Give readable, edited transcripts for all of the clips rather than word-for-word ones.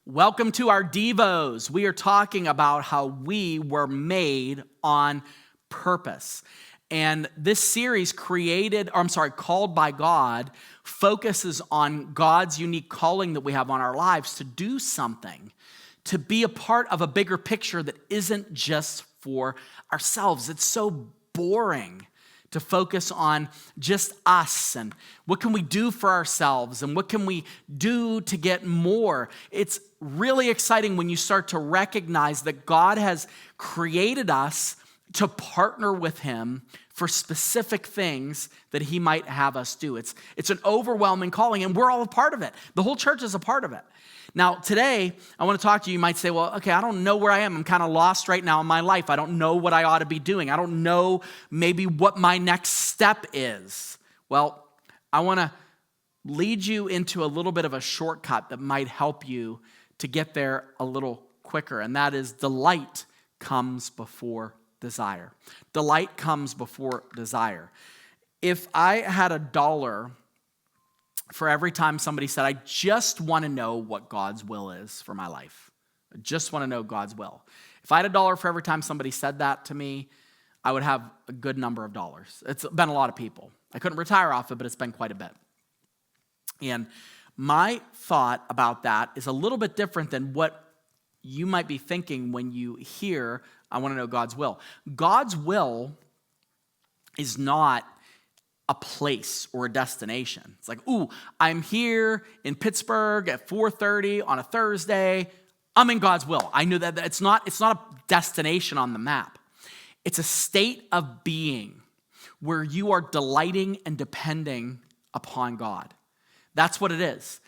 Welcome to our Devos. We are talking about how we were made on purpose. And this series called by God, focuses on God's unique calling that we have on our lives to do something, to be a part of a bigger picture that isn't just for ourselves. It's so boring to focus on just us and what can we do for ourselves and what can we do to get more. It's really exciting when you start to recognize that God has created us to partner with him for specific things that he might have us do. It's an overwhelming calling, and we're all a part of it. The whole church is a part of it. Now, today, I want to talk to you. You might say, well, okay, I don't know where I am. I'm kind of lost right now in my life. I don't know what I ought to be doing. I don't know maybe what my next step is. Well, I want to lead you into a little bit of a shortcut that might help you to get there a little quicker, and that is delight comes before desire. Delight comes before desire. If I had $1 for every time somebody said, I just want to know what God's will is for my life. I just want to know God's will. If I had $1 for every time somebody said that to me, I would have a good number of dollars. It's been a lot of people. I couldn't retire off it, but it's been quite a bit. And my thought about that is a little bit different than what you might be thinking when you hear, I want to know God's will. God's will is not a place or a destination. It's like, ooh, I'm here in Pittsburgh at 4:30 on a Thursday. I'm in God's will. I knew that it's not a destination on the map. It's a state of being where you are delighting and depending upon God. That's what it is.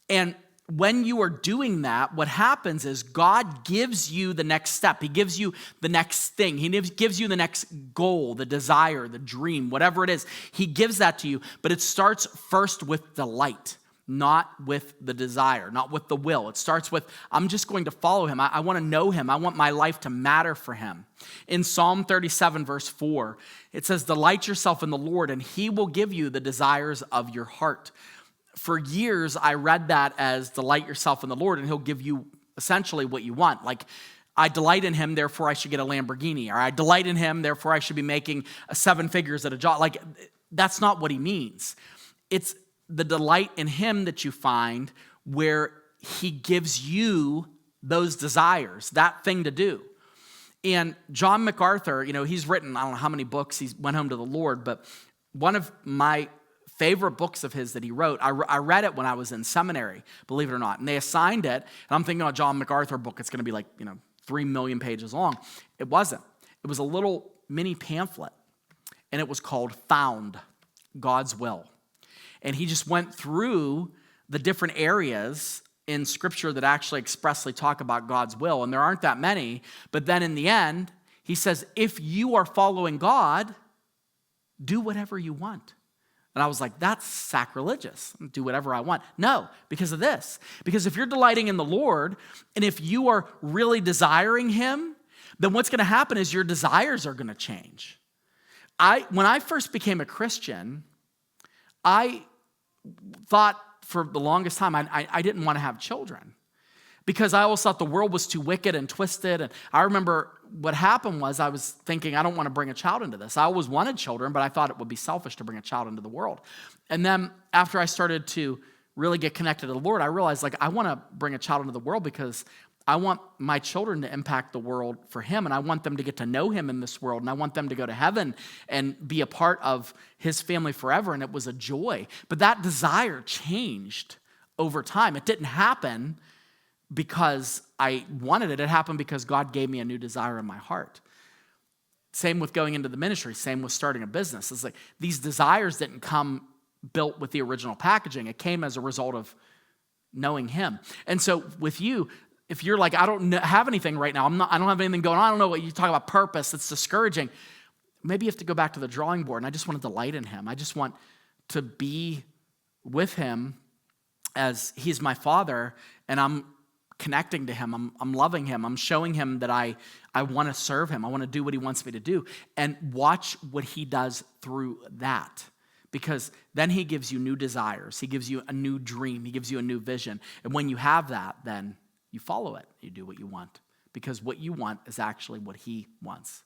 And when you are doing that, what happens is God gives you the next step. He gives you the next thing. He gives you the next goal, the desire, the dream, whatever it is. He gives that to you, but it starts first with delight, not with the desire, not with the will. It starts with, I'm just going to follow him. I want to know him. I want my life to matter for him. In Psalm 37, verse 4, it says, delight yourself in the Lord, and he will give you the desires of your heart. For years, I read that as delight yourself in the Lord, and he'll give you essentially what you want. Like, I delight in him, therefore I should get a Lamborghini. Or I delight in him, therefore I should be making 7 figures at a job. Like, that's not what he means. It's the delight in him that you find where he gives you those desires, that thing to do. And John MacArthur, he's written, I don't know how many books, he went home to the Lord, but one of my favorite books of his that he wrote, I read it when I was in seminary, believe it or not. And they assigned it, and I'm thinking, a John MacArthur book, it's going to be like, 3 million pages long. It wasn't. It was a little mini pamphlet, and it was called Found, God's Will. And he just went through the different areas in Scripture that actually expressly talk about God's will, and there aren't that many. But then in the end, he says, if you are following God, do whatever you want. And I was like, that's sacrilegious. Do whatever I want. No, because of this. Because if you're delighting in the Lord, and if you are really desiring him, then what's going to happen is your desires are going to change. When I first became a Christian, I thought for the longest time I didn't want to have children, because I always thought the world was too wicked and twisted. And I remember what happened was I was thinking, I don't want to bring a child into this. I always wanted children, but I thought it would be selfish to bring a child into the world. And then after I started to really get connected to the Lord, I realized, I want to bring a child into the world because I want my children to impact the world for him, and I want them to get to know him in this world, and I want them to go to heaven and be a part of his family forever, and it was a joy. But that desire changed over time. It didn't happen because I wanted it. It happened because God gave me a new desire in my heart. Same with going into the ministry. Same with starting a business. It's like these desires didn't come built with the original packaging. It came as a result of knowing him. And so with you, if you're like, I don't have anything right now, I don't have anything going on, I don't know what you talk about purpose, it's discouraging. Maybe you have to go back to the drawing board, and I just want to delight in him. I just want to be with him as he's my father, and I'm connecting to him, I'm loving him, I'm showing him that I want to serve him, I want to do what he wants me to do, and watch what he does through that. Because then he gives you new desires, he gives you a new dream, he gives you a new vision, and when you have that, then you follow it. You do what you want because what you want is actually what he wants.